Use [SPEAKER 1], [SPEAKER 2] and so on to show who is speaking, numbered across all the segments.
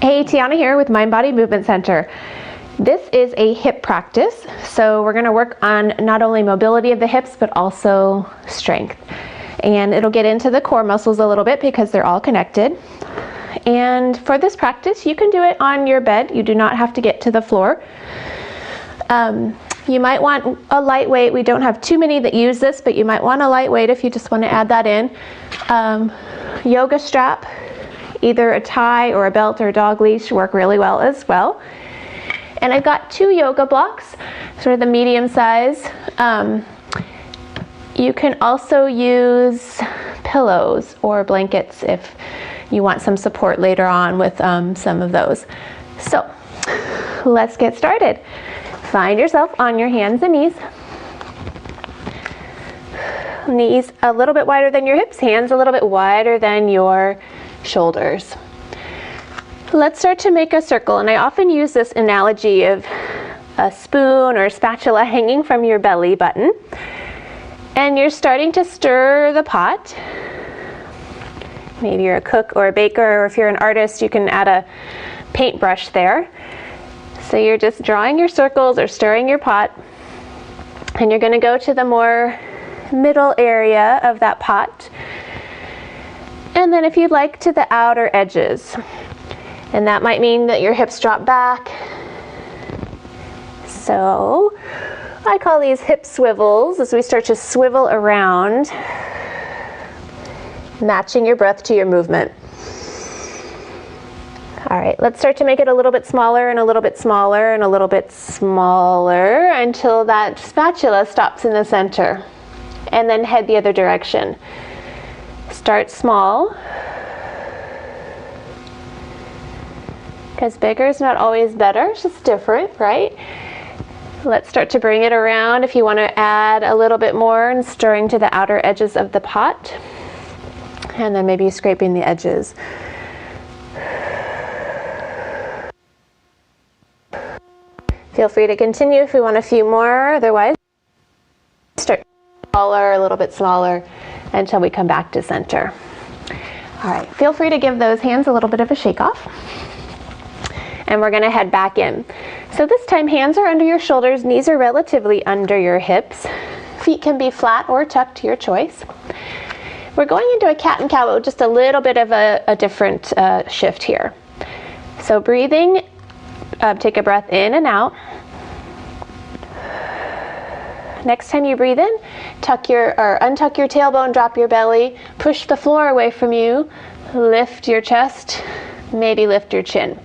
[SPEAKER 1] Hey, Tiana here with Mind Body Movement Center. This is a hip practice, so we're going to work on not only mobility of the hips but also strength. And it'll get into the core muscles a little bit because they're all connected. And for this practice, you can do it on your bed. You do not have to get to the floor. You might want a lightweight. We don't have too many that use this, but you might want a lightweight if you just want to add that in. Yoga strap, either a tie or a belt or a dog leash work really well as well. And I've got 2 yoga blocks, sort of the medium size. You can also use pillows or blankets if you want some support later on with some of those. So let's get started. Find yourself on your hands and knees. Knees a little bit wider than your hips, hands a little bit wider than your shoulders. Let's start to make a circle, and I often use this analogy of a spoon or a spatula hanging from your belly button, and you're starting to stir the pot. Maybe you're a cook or a baker, or if you're an artist, you can add a paintbrush there. So you're just drawing your circles or stirring your pot, and you're going to go to the more middle area of that pot, and then if you'd like to the outer edges. And that might mean that your hips drop back. So I call these hip swivels as we start to swivel around, matching your breath to your movement. All right, let's start to make it a little bit smaller and a little bit smaller and a little bit smaller until that spatula stops in the center. And then head the other direction. Start small, because bigger is not always better, it's just different, right? Let's start to bring it around if you want to add a little bit more and stirring to the outer edges of the pot. And then maybe scraping the edges. Feel free to continue if we want a few more, otherwise start smaller, a little bit smaller, until we come back to center. All right, feel free to give those hands a little bit of a shake off. And we're gonna head back in. So this time, hands are under your shoulders, knees are relatively under your hips. Feet can be flat or tucked to your choice. We're going into a cat and cow, just a little bit of a different shift here. So breathing, take a breath in and out. Next time you breathe in, untuck your tailbone, drop your belly, push the floor away from you, lift your chest, maybe lift your chin.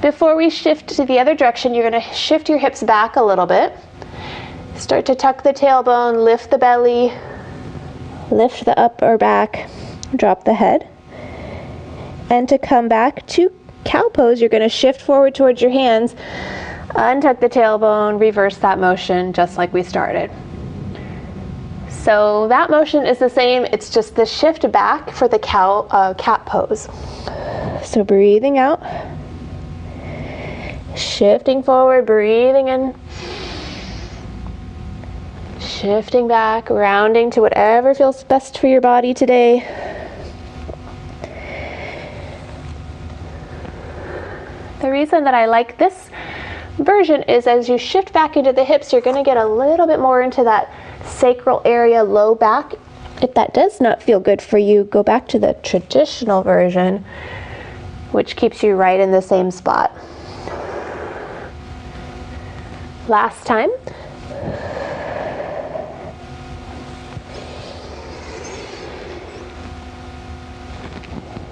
[SPEAKER 1] Before we shift to the other direction, you're going to shift your hips back a little bit. Start to tuck the tailbone, lift the belly, lift the upper back, drop the head. And to come back to cow pose, you're going to shift forward towards your hands, untuck the tailbone, reverse that motion just like we started. So that motion is the same, it's just the shift back for the cat pose. So breathing out, shifting forward, breathing in, shifting back, rounding to whatever feels best for your body today. The reason that I like this version is as you shift back into the hips, you're going to get a little bit more into that sacral area, low back. If that does not feel good for you, go back to the traditional version, which keeps you right in the same spot. Last time.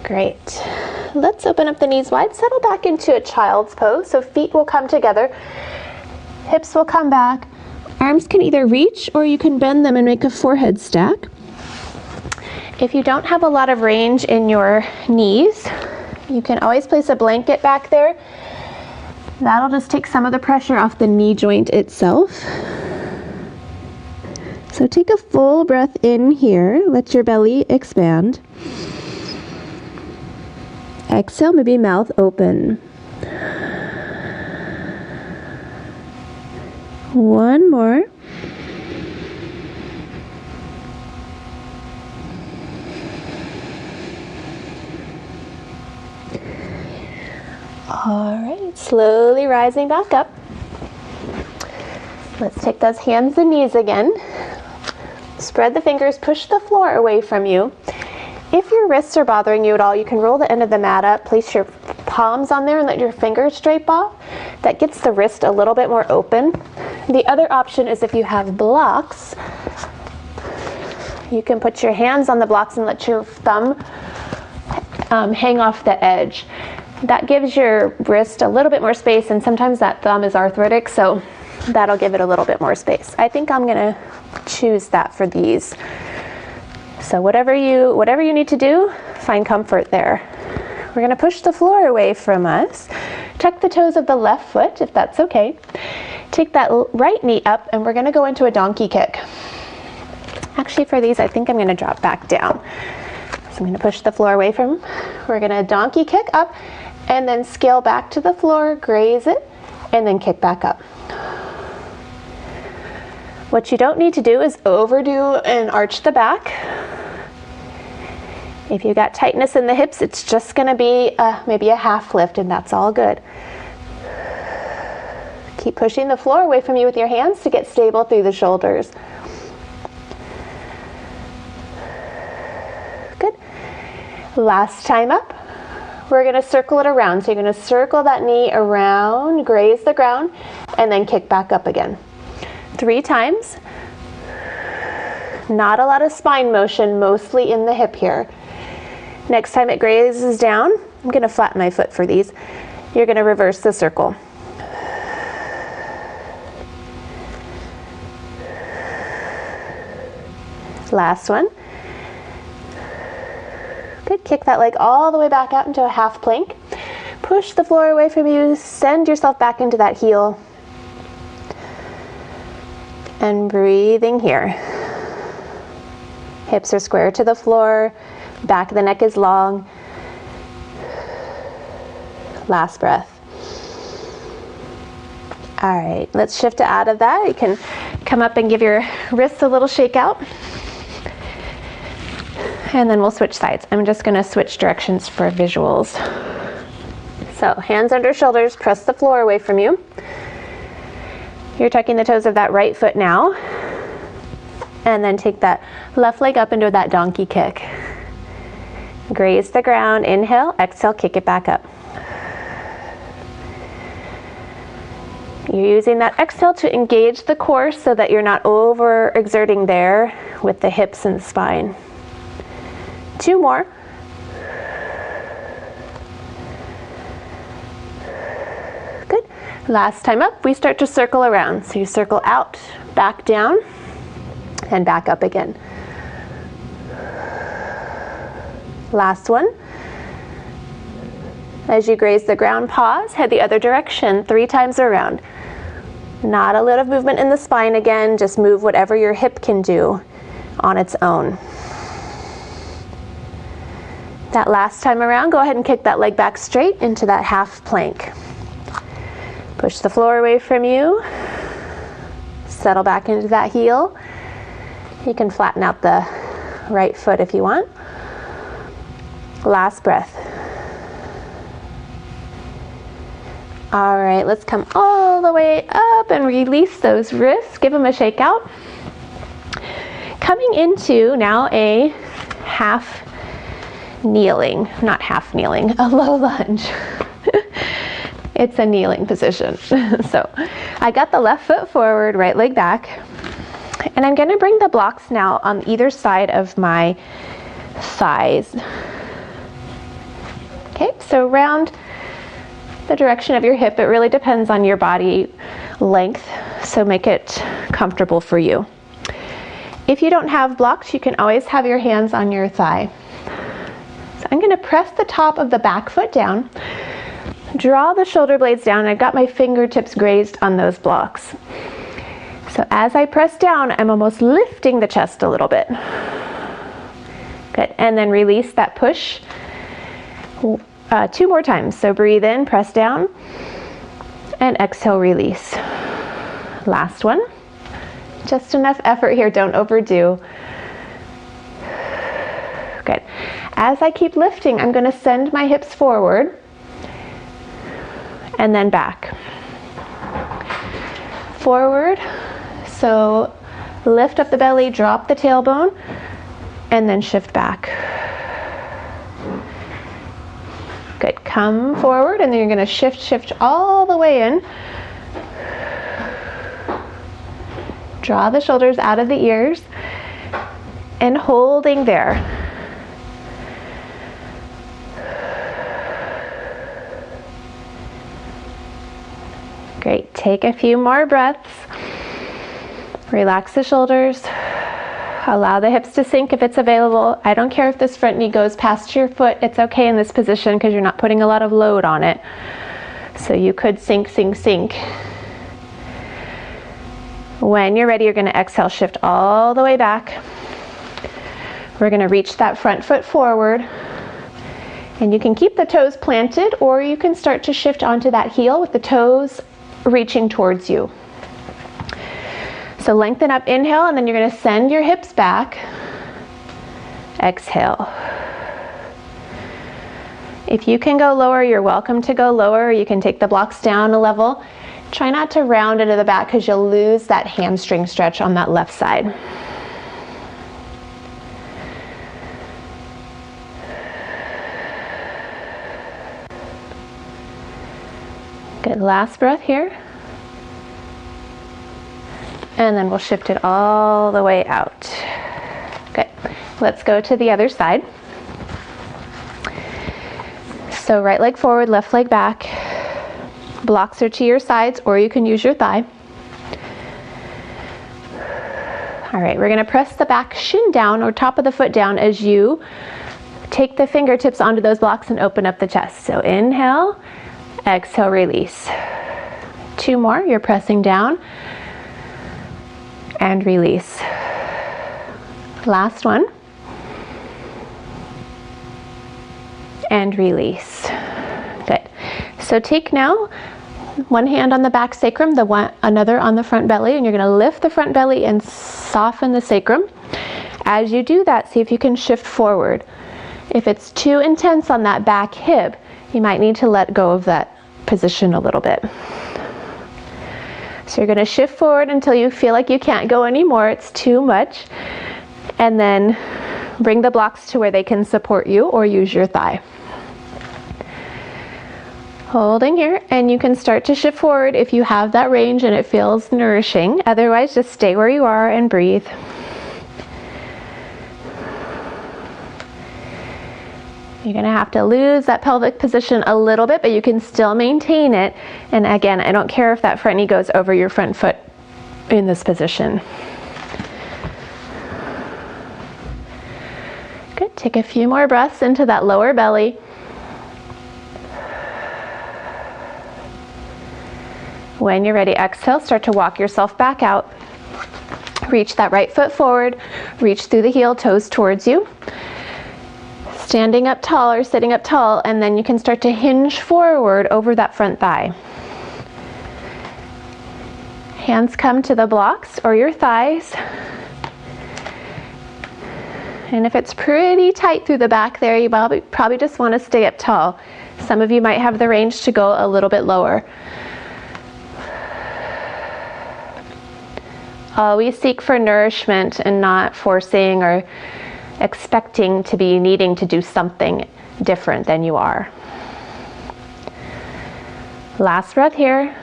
[SPEAKER 1] Great. Let's open up the knees wide, settle back into a child's pose. So feet will come together, hips will come back, arms can either reach or you can bend them and make a forehead stack. If you don't have a lot of range in your knees, you can always place a blanket back there. That'll just take some of the pressure off the knee joint itself. So take a full breath in here, let your belly expand. Exhale, maybe mouth open. One more. All right, slowly rising back up. Let's take those hands and knees again. Spread the fingers, push the floor away from you. If your wrists are bothering you at all, you can roll the end of the mat up, place your palms on there and let your fingers drape off. That gets the wrist a little bit more open. The other option is if you have blocks, you can put your hands on the blocks and let your thumb hang off the edge. That gives your wrist a little bit more space, and sometimes that thumb is arthritic, so that'll give it a little bit more space. I think I'm gonna choose that for these. So whatever you need to do, find comfort there. We're gonna push the floor away from us. Tuck the toes of the left foot, if that's okay. Take that right knee up, and we're gonna go into a donkey kick. Actually, for these, I think I'm gonna drop back down. So I'm gonna push the floor away from, we're gonna donkey kick up, and then scale back to the floor, graze it, and then kick back up. What you don't need to do is overdo and arch the back. If you've got tightness in the hips, it's just gonna be maybe a half lift, and that's all good. Keep pushing the floor away from you with your hands to get stable through the shoulders. Good. Last time up. We're gonna circle it around. So you're gonna circle that knee around, graze the ground, and then kick back up again. 3 times. Not a lot of spine motion, mostly in the hip here. Next time it grazes down, I'm gonna flatten my foot for these. You're gonna reverse the circle. Last one. Good, kick that leg all the way back out into a half plank. Push the floor away from you, send yourself back into that heel. And breathing here. Hips are square to the floor, back of the neck is long. Last breath. All right, let's shift out of that. You can come up and give your wrists a little shake out. And then we'll switch sides. I'm just gonna switch directions for visuals. So hands under shoulders, press the floor away from you. You're tucking the toes of that right foot now. And then take that left leg up into that donkey kick. Graze the ground, inhale, exhale, kick it back up. You're using that exhale to engage the core so that you're not overexerting there with the hips and the spine. 2 more. Good. Last time up, we start to circle around. So you circle out, back down, and back up again. Last one. As you graze the ground, pause, head the other direction 3 times around. Not a lot of movement in the spine again, just move whatever your hip can do on its own. That last time around, go ahead and kick that leg back straight into that half plank. Push the floor away from you. Settle back into that heel. You can flatten out the right foot if you want. Last breath. All right, let's come all the way up and release those wrists. Give them a shake out. Coming into now a half kneeling, not half kneeling, a low lunge. It's a kneeling position. So I got the left foot forward, right leg back, and I'm gonna bring the blocks now on either side of my thighs. Okay, so round the direction of your hip. It really depends on your body length, so make it comfortable for you. If you don't have blocks, you can always have your hands on your thigh. So I'm gonna press the top of the back foot down, draw the shoulder blades down, and I've got my fingertips grazed on those blocks. So as I press down, I'm almost lifting the chest a little bit. Good, and then release that push. 2 more times. So breathe in, press down, and exhale, release. Last one. Just enough effort here, don't overdo. Good. As I keep lifting, I'm going to send my hips forward. and then back. Forward, so lift up the belly, drop the tailbone, and then shift back. Good, come forward, and then you're gonna shift all the way in. Draw the shoulders out of the ears, and holding there. Great, take a few more breaths. Relax the shoulders. Allow the hips to sink if it's available. I don't care if this front knee goes past your foot. It's okay in this position because you're not putting a lot of load on it. So you could sink, sink, sink. When you're ready, you're going to exhale, shift all the way back. We're going to reach that front foot forward. And you can keep the toes planted, or you can start to shift onto that heel with the toes reaching towards you. So lengthen up, inhale, and then you're going to send your hips back. Exhale. If you can go lower, you're welcome to go lower. You can take the blocks down a level. Try not to round into the back because you'll lose that hamstring stretch on that left side. Good, last breath here. And then we'll shift it all the way out. Good, let's go to the other side. So right leg forward, left leg back. Blocks are to your sides, or you can use your thigh. All right, we're gonna press the back shin down or top of the foot down as you take the fingertips onto those blocks and open up the chest. So inhale, exhale, release. 2 more, you're pressing down and release. Last one. And release. Good. So take now one hand on the back sacrum, another on the front belly, and you're going to lift the front belly and soften the sacrum. As you do that, see if you can shift forward. If it's too intense on that back hip, you might need to let go of that position a little bit. So you're going to shift forward until you feel like you can't go anymore, it's too much, and then bring the blocks to where they can support you, or use your thigh. Holding here, and you can start to shift forward if you have that range and it feels nourishing. Otherwise, just stay where you are and breathe. You're going to have to lose that pelvic position a little bit, but you can still maintain it. And again, I don't care if that front knee goes over your front foot in this position. Good. Take a few more breaths into that lower belly. When you're ready, exhale, start to walk yourself back out. Reach that right foot forward, reach through the heel, toes towards you. Standing up tall or sitting up tall, and then you can start to hinge forward over that front thigh. Hands come to the blocks or your thighs. And if it's pretty tight through the back there, you probably just want to stay up tall. Some of you might have the range to go a little bit lower. Always seek for nourishment and not forcing or expecting to be needing to do something different than you are. Last breath here.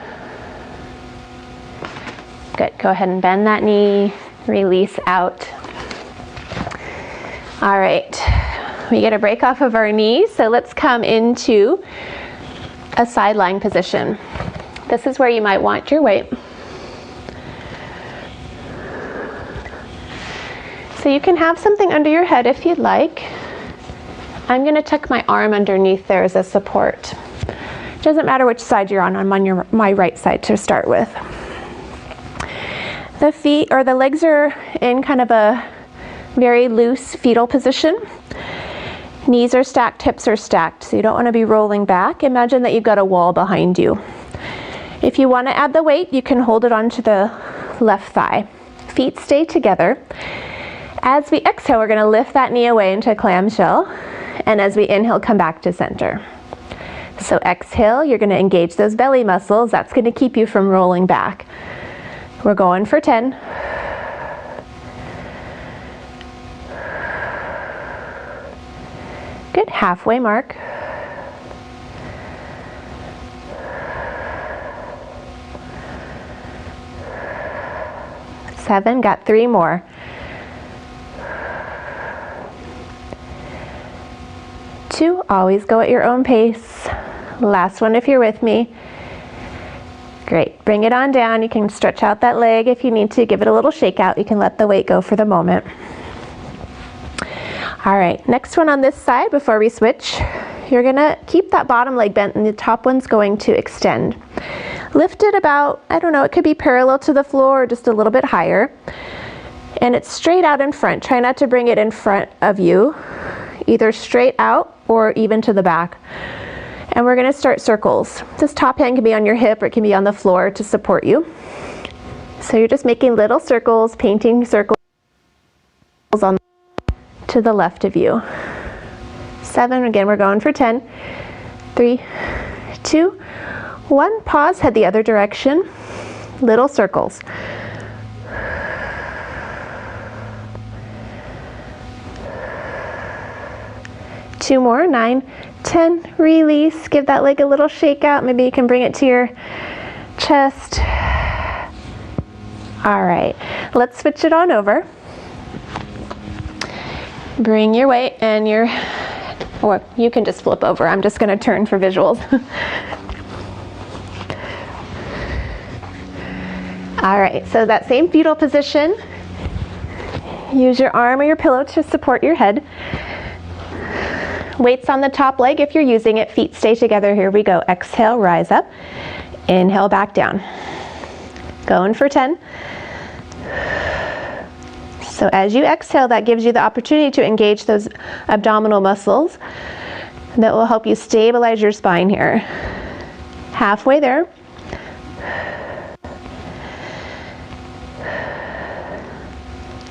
[SPEAKER 1] Good, go ahead and bend that knee, release out. All right, we get a break off of our knees, so let's come into a side lying position. This is where you might want your weight. So you can have something under your head if you'd like. I'm going to tuck my arm underneath there as a support. It doesn't matter which side you're on. I'm on my right side to start with. The feet or the legs are in kind of a very loose fetal position. Knees are stacked, hips are stacked, so you don't want to be rolling back. Imagine that you've got a wall behind you. If you want to add the weight, you can hold it onto the left thigh. Feet stay together. As we exhale, we're going to lift that knee away into clamshell, and as we inhale, come back to center. So exhale, you're going to engage those belly muscles. That's going to keep you from rolling back. We're going for 10. Good, halfway mark. Seven, got 3 more. 2, always go at your own pace. Last one if you're with me. Great, bring it on down. You can stretch out that leg if you need to, give it a little shake out. You can let the weight go for the moment. All right, next one on this side before we switch. You're gonna keep that bottom leg bent and the top one's going to extend. Lift it about, I don't know, it could be parallel to the floor or just a little bit higher. And it's straight out in front. Try not to bring it in front of you, either straight out or even to the back. And we're gonna start circles. This top hand can be on your hip or it can be on the floor to support you. So you're just making little circles, painting circles on to the left of you. 7, again, we're going for 10. 3, 2, 1, pause, head the other direction. Little circles. Two more, 9, 10, release. Give that leg a little shake out. Maybe you can bring it to your chest. All right, let's switch it on over. Bring your weight and or you can just flip over. I'm just gonna turn for visuals. All right, so that same fetal position, use your arm or your pillow to support your head. Weights on the top leg if you're using it, feet stay together. Here we go. Exhale, rise up. Inhale, back down. Going for 10. So as you exhale, that gives you the opportunity to engage those abdominal muscles that will help you stabilize your spine here. Halfway there.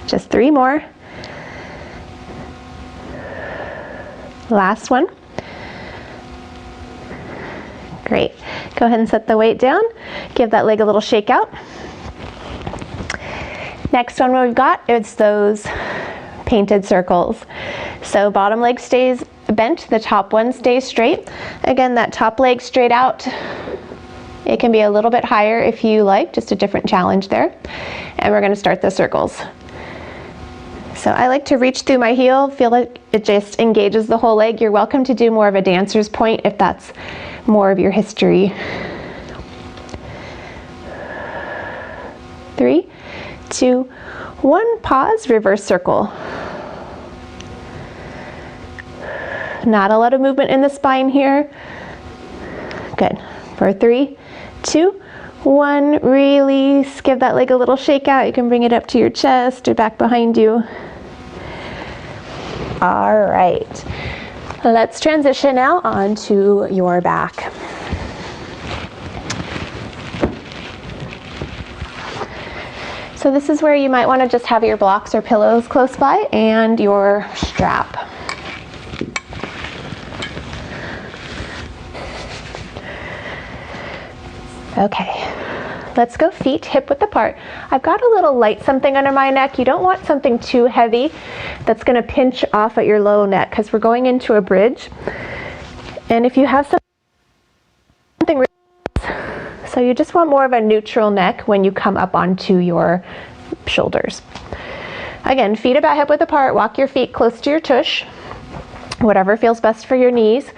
[SPEAKER 1] Just 3 more. Last one. Great. Go ahead and set the weight down. Give that leg a little shake out. Next one we've got is those painted circles. So bottom leg stays bent, the top one stays straight. Again, that top leg straight out. It can be a little bit higher if you like, just a different challenge there. And we're going to start the circles. So I like to reach through my heel, feel like it just engages the whole leg. You're welcome to do more of a dancer's point if that's more of your history. 3, 2, 1, pause, reverse circle. Not a lot of movement in the spine here. Good. For 3, 2, 1, release. Give that leg a little shake out. You can bring it up to your chest or back behind you. All right. Let's transition now onto your back. So this is where you might want to just have your blocks or pillows close by and your strap. Okay, let's go feet hip width apart. I've got a little light something under my neck. You don't want something too heavy that's going to pinch off at your low neck because we're going into a bridge. And if you have something, so you just want more of a neutral neck when you come up onto your shoulders. Again, feet about hip width apart. Walk your feet close to your tush, whatever feels best for your knees.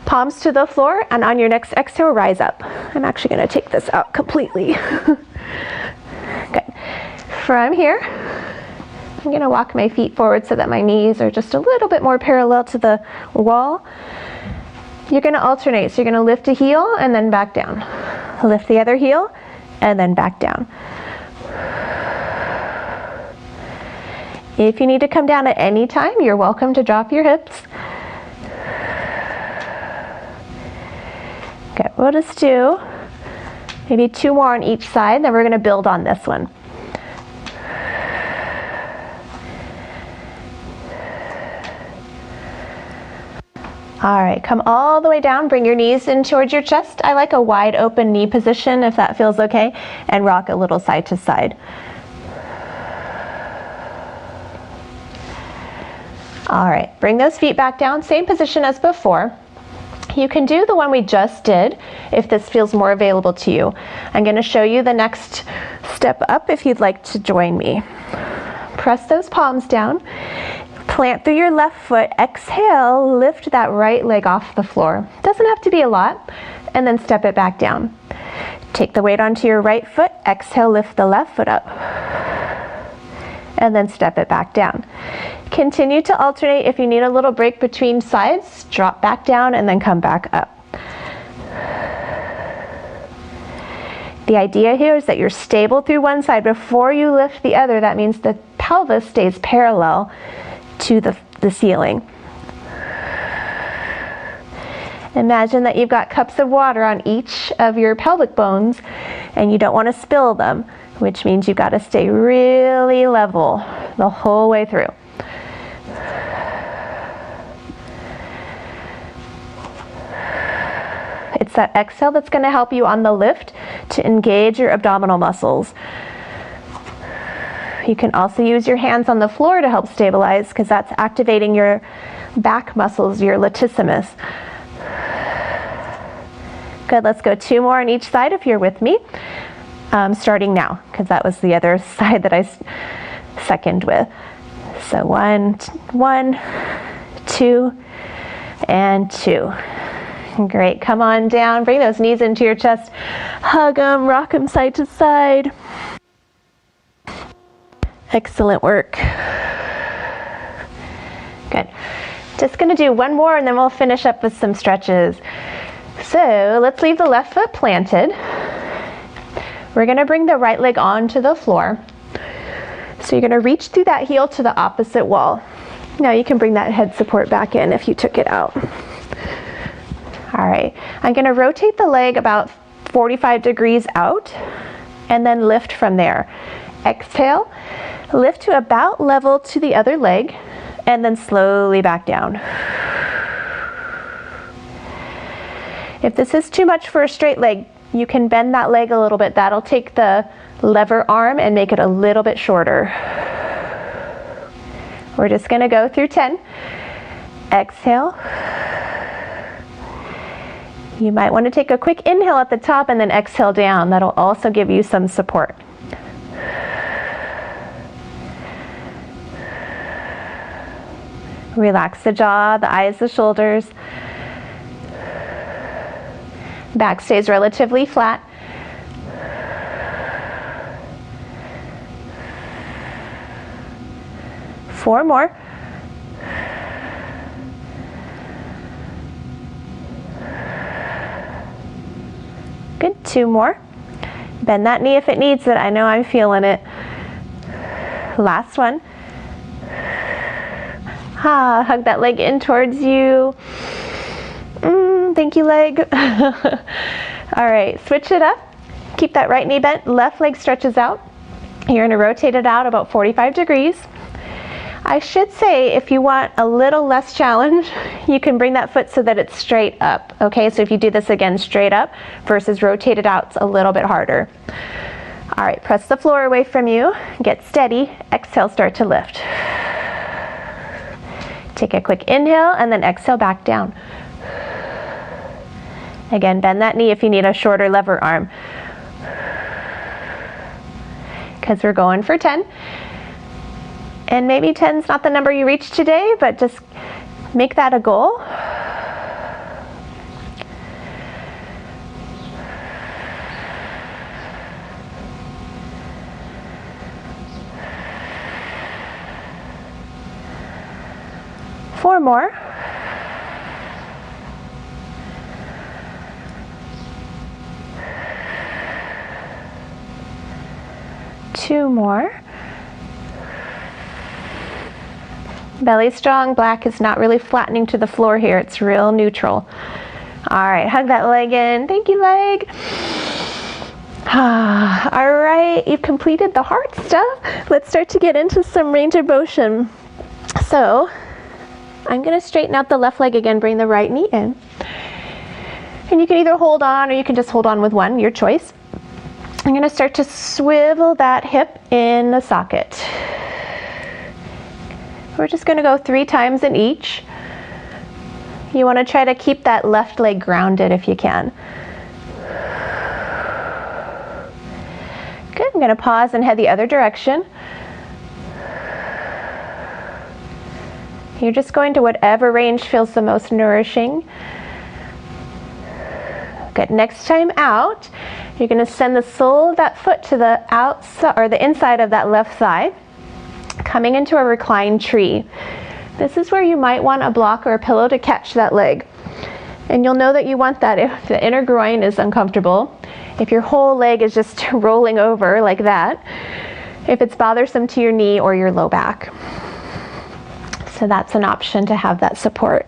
[SPEAKER 1] Palms to the floor, and on your next exhale, rise up. I'm actually going to take this out completely. Good. From here, I'm going to walk my feet forward so that my knees are just a little bit more parallel to the wall. You're going to alternate. So you're going to lift a heel and then back down. Lift the other heel and then back down. If you need to come down at any time, you're welcome to drop your hips. Okay, we'll just do maybe 2 more on each side, then we're going to build on this one. All right, come all the way down, bring your knees in towards your chest. I like a wide open knee position if that feels okay, and rock a little side to side. All right, bring those feet back down, same position as before. You can do the one we just did if this feels more available to you. I'm going to show you the next step up if you'd like to join me. Press those palms down. Plant through your left foot, exhale, lift that right leg off the floor. Doesn't have to be a lot, and then step it back down. Take the weight onto your right foot, exhale, lift the left foot up, and then step it back down. Continue to alternate. If you need a little break between sides, drop back down and then come back up. The idea here is that you're stable through one side before you lift the other. That means the pelvis stays parallel to the ceiling. Imagine that you've got cups of water on each of your pelvic bones and you don't want to spill them, which means you've got to stay really level the whole way through. It's that exhale that's going to help you on the lift to engage your abdominal muscles. You can also use your hands on the floor to help stabilize because that's activating your back muscles, your latissimus. Good, let's go 2 more on each side if you're with me. Starting now, because that was the other side that I seconded with. So 1, 2, and 2. Great, come on down, bring those knees into your chest, hug them, rock them side to side. Excellent work. Good. Just going to do one more and then we'll finish up with some stretches. So let's leave the left foot planted. We're going to bring the right leg onto the floor. So you're going to reach through that heel to the opposite wall. Now you can bring that head support back in if you took it out. All right, I'm going to rotate the leg about 45 degrees out and then lift from there. Exhale, lift to about level to the other leg and then slowly back down. If this is too much for a straight leg, you can bend that leg a little bit. That'll take the lever arm and make it a little bit shorter. We're just going to go through 10. Exhale. You might want to take a quick inhale at the top and then exhale down. That'll also give you some support. Relax the jaw, the eyes, the shoulders. Back stays relatively flat. Four more. Good, 2 more. Bend that knee if it needs it. I know I'm feeling it. Last one. Hug that leg in towards you. Thank you, leg. All right, switch it up. Keep that right knee bent, left leg stretches out. You're going to rotate it out about 45 degrees. I should say if you want a little less challenge, you can bring that foot so that it's straight up. Okay, so if you do this again straight up versus rotate it out, it's a little bit harder. All right, press the floor away from you. Get steady. Exhale, start to lift. Take a quick inhale and then exhale back down. Again, bend that knee if you need a shorter lever arm. Because we're going for 10. And maybe 10's not the number you reach today, but just make that a goal. Four more. Two more. Belly strong. Black is not really flattening to the floor here. It's real neutral. All right, hug that leg in. Thank you, leg. All right, you've completed the hard stuff. Let's start to get into some range of motion. So I'm going to straighten out the left leg again, bring the right knee in. And you can either hold on or you can just hold on with one, your choice. I'm going to start to swivel that hip in the socket. We're just going to go 3 times in each. You want to try to keep that left leg grounded if you can. Good, I'm going to pause and head the other direction. You're just going to whatever range feels the most nourishing. Good, next time out, you're going to send the sole of that foot to the outside or the inside of that left thigh, coming into a reclined tree. This is where you might want a block or a pillow to catch that leg. And you'll know that you want that if the inner groin is uncomfortable, if your whole leg is just rolling over like that, if it's bothersome to your knee or your low back. So that's an option to have that support.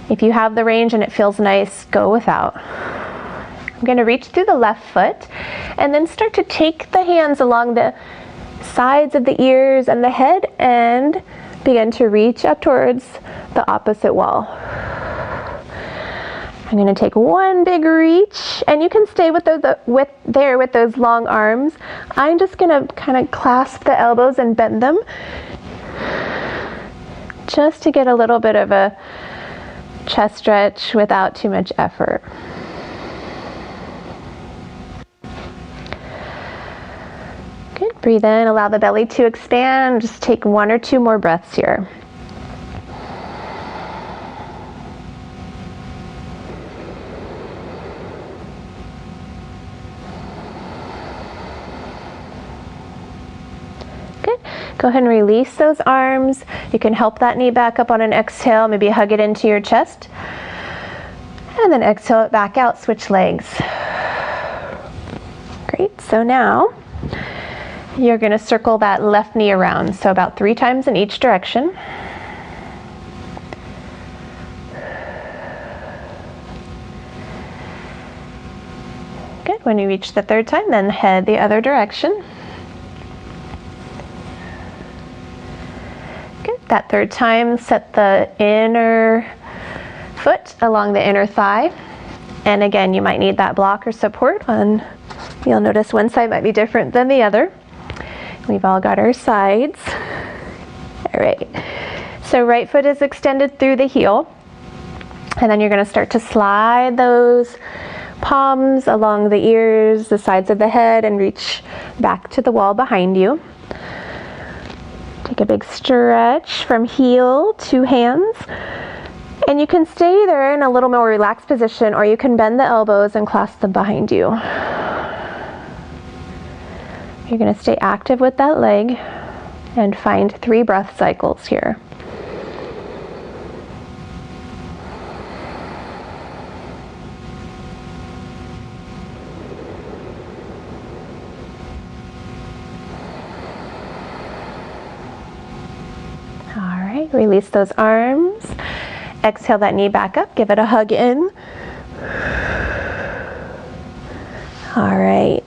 [SPEAKER 1] If you have the range and it feels nice, go without. I'm going to reach through the left foot and then start to take the hands along the sides of the ears and the head and begin to reach up towards the opposite wall. I'm going to take one big reach, and you can stay with those long arms. I'm just going to kind of clasp the elbows and bend them just to get a little bit of a chest stretch without too much effort. Good, breathe in, allow the belly to expand. Just take 1 or 2 more breaths here. Good. Go ahead and release those arms. You can help that knee back up on an exhale, maybe hug it into your chest. And then exhale it back out, switch legs. Great, so now you're going to circle that left knee around, so about 3 times in each direction. Good, when you reach the 3rd time, then head the other direction. Good, that 3rd time, set the inner foot along the inner thigh. And again, you might need that block or support on, you'll notice one side might be different than the other. We've all got our sides. All right, so right foot is extended through the heel. And then you're going to start to slide those palms along the ears, the sides of the head, and reach back to the wall behind you. Take a big stretch from heel to hands. And you can stay there in a little more relaxed position, or you can bend the elbows and clasp them behind you. You're going to stay active with that leg and find 3 breath cycles here. All right, release those arms. Exhale that knee back up, give it a hug in. All right.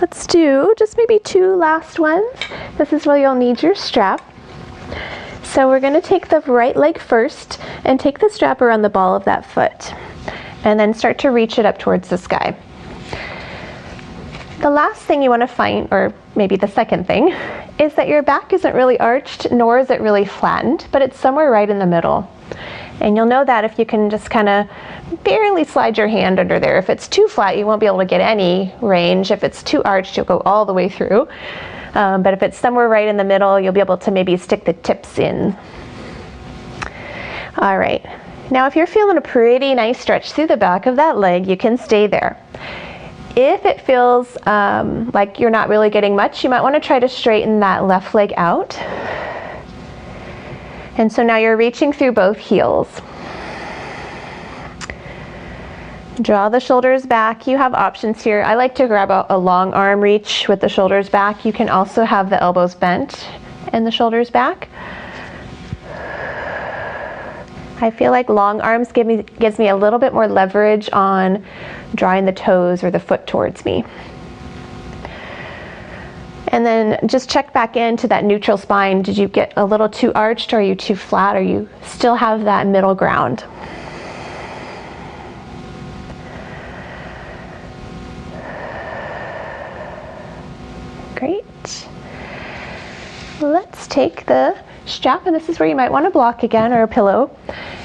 [SPEAKER 1] Let's do just maybe 2 last ones. This is where you'll need your strap. So we're going to take the right leg first and take the strap around the ball of that foot and then start to reach it up towards the sky. The last thing you want to find, or maybe the second thing, is that your back isn't really arched, nor is it really flattened, but it's somewhere right in the middle. And you'll know that if you can just kind of barely slide your hand under there. If it's too flat, you won't be able to get any range. If it's too arched, you'll go all the way through. But if it's somewhere right in the middle, you'll be able to maybe stick the tips in. All right. Now, if you're feeling a pretty nice stretch through the back of that leg, you can stay there. If it feels like you're not really getting much, you might want to try to straighten that left leg out. And so now you're reaching through both heels. Draw the shoulders back. You have options here. I like to grab a long arm reach with the shoulders back. You can also have the elbows bent and the shoulders back. I feel like long arms gives me a little bit more leverage on drawing the toes or the foot towards me. And then just check back into that neutral spine. Did you get a little too arched, or are you too flat, or you still have that middle ground? Great. Let's take the strap, and this is where you might want a block again or a pillow.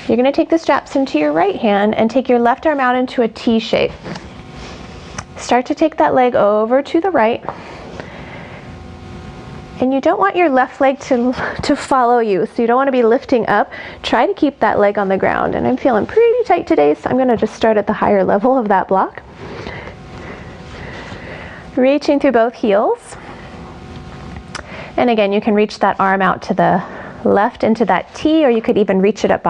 [SPEAKER 1] You're going to take the straps into your right hand and take your left arm out into a T shape. Start to take that leg over to the right. And you don't want your left leg to follow you, so you don't want to be lifting up. Try to keep that leg on the ground. And I'm feeling pretty tight today, so I'm going to just start at the higher level of that block. Reaching through both heels. And again, you can reach that arm out to the left into that T, or you could even reach it up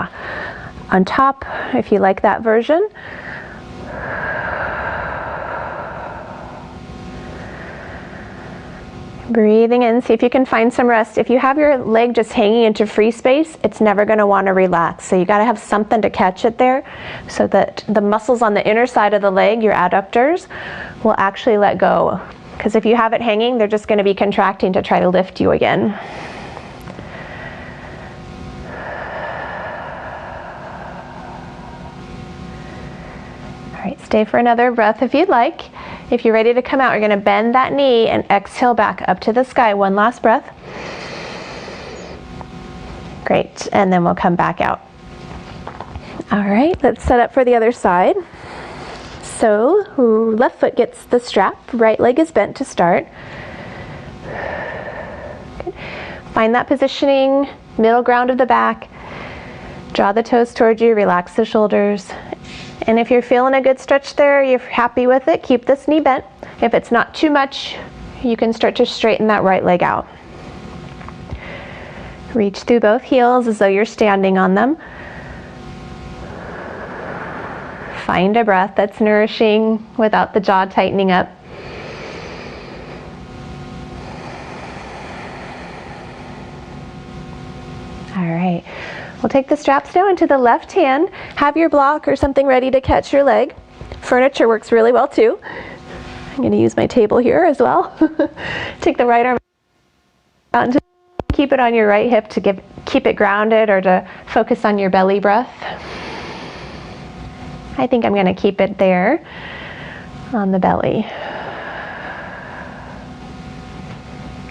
[SPEAKER 1] on top if you like that version. Breathing in, see if you can find some rest. If you have your leg just hanging into free space, it's never going to want to relax. So you got to have something to catch it there so that the muscles on the inner side of the leg, your adductors, will actually let go. Because if you have it hanging, they're just going to be contracting to try to lift you again. All right, stay for another breath if you'd like. If you're ready to come out, you're going to bend that knee and exhale back up to the sky. One last breath. Great, and then we'll come back out. All right, let's set up for the other side. So, left foot gets the strap, right leg is bent to start. Good. Find that positioning, middle ground of the back. Draw the toes towards you, relax the shoulders. And if you're feeling a good stretch there, you're happy with it, keep this knee bent. If it's not too much, you can start to straighten that right leg out. Reach through both heels as though you're standing on them. Find a breath that's nourishing without the jaw tightening up. All right. We'll take the straps now into the left hand. Have your block or something ready to catch your leg. Furniture works really well too. I'm going to use my table here as well. Take the right arm out and just keep it on your right hip to keep it grounded or to focus on your belly breath. I think I'm going to keep it there on the belly.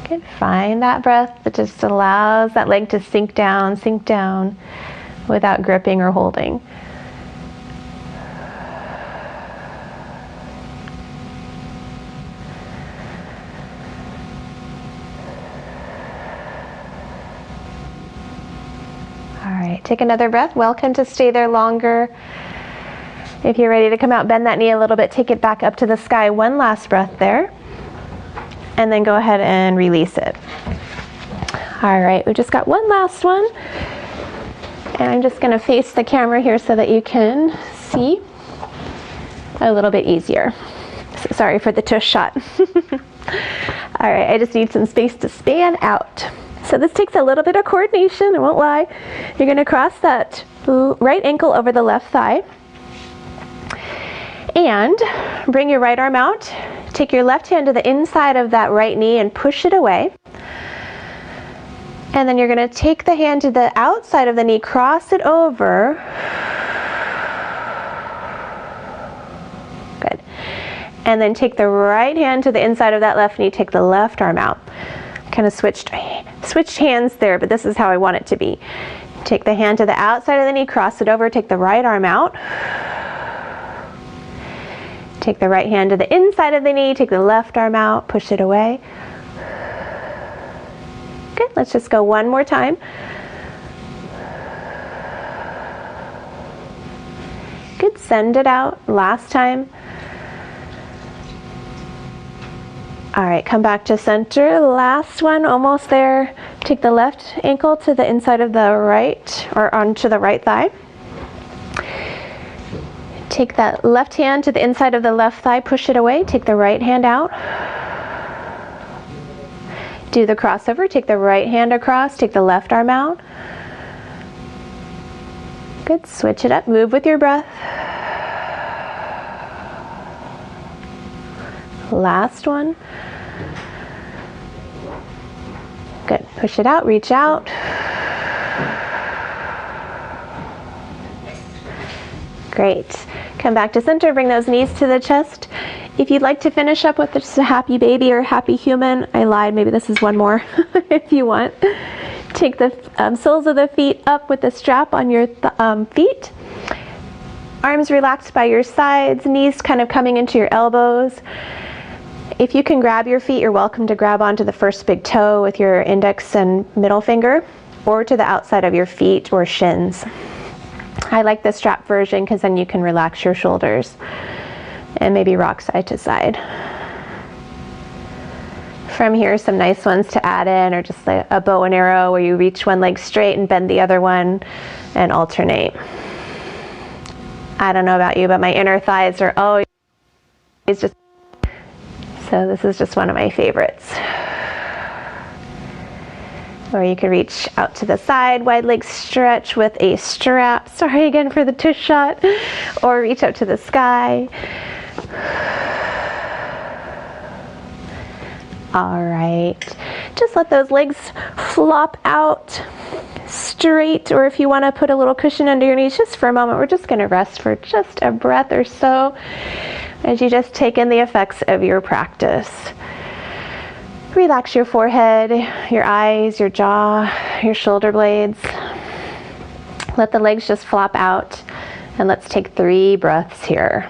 [SPEAKER 1] Good. Find that breath that just allows that leg to sink down without gripping or holding. All right, take another breath. Welcome to stay there longer. If you're ready to come out, bend that knee a little bit, take it back up to the sky. One last breath there. And then go ahead and release it. All right, we just got one last one. And I'm just gonna face the camera here so that you can see a little bit easier. So sorry for the tush shot. All right, I just need some space to span out. So this takes a little bit of coordination, I won't lie. You're gonna cross that right ankle over the left thigh. And bring your right arm out. Take your left hand to the inside of that right knee and push it away. And then you're going to take the hand to the outside of the knee, cross it over. Good. And then take the right hand to the inside of that left knee, take the left arm out. Kind of switched hands there, but this is how I want it to be. Take the hand to the outside of the knee, cross it over, take the right arm out. Take the right hand to the inside of the knee, take the left arm out, push it away. Good, let's just go one more time. Good, send it out, last time. All right, come back to center, last one, almost there. Take the left ankle to the inside of the right, or onto the right thigh. Take that left hand to the inside of the left thigh, push it away, take the right hand out. Do the crossover, take the right hand across, take the left arm out. Good, switch it up, move with your breath. Last one. Push it out, reach out. Great. Come back to center, bring those knees to the chest. If you'd like to finish up with just a happy baby or happy human, I lied, maybe this is one more if you want. Take the soles of the feet up with the strap on your feet. Arms relaxed by your sides, knees kind of coming into your elbows. If you can grab your feet, you're welcome to grab onto the first big toe with your index and middle finger, or to the outside of your feet or shins. I like the strap version because then you can relax your shoulders and maybe rock side to side. From here, some nice ones to add in, or just like a bow and arrow where you reach one leg straight and bend the other one and alternate. I don't know about you, but my inner thighs are always just, so this is just one of my favorites. Or you could reach out to the side, wide leg stretch with a strap. Sorry again for the tush shot. Or reach up to the sky. All right, just let those legs flop out straight, or if you want to put a little cushion under your knees just for a moment, we're just going to rest for just a breath or so as you just take in the effects of your practice. Relax your forehead, your eyes, your jaw, your shoulder blades. Let the legs just flop out, and let's take 3 breaths here.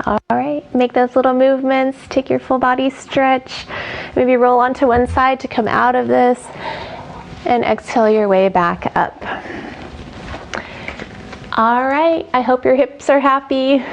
[SPEAKER 1] All right, make those little movements, take your full body stretch, maybe roll onto one side to come out of this, and exhale your way back up. All right, I hope your hips are happy.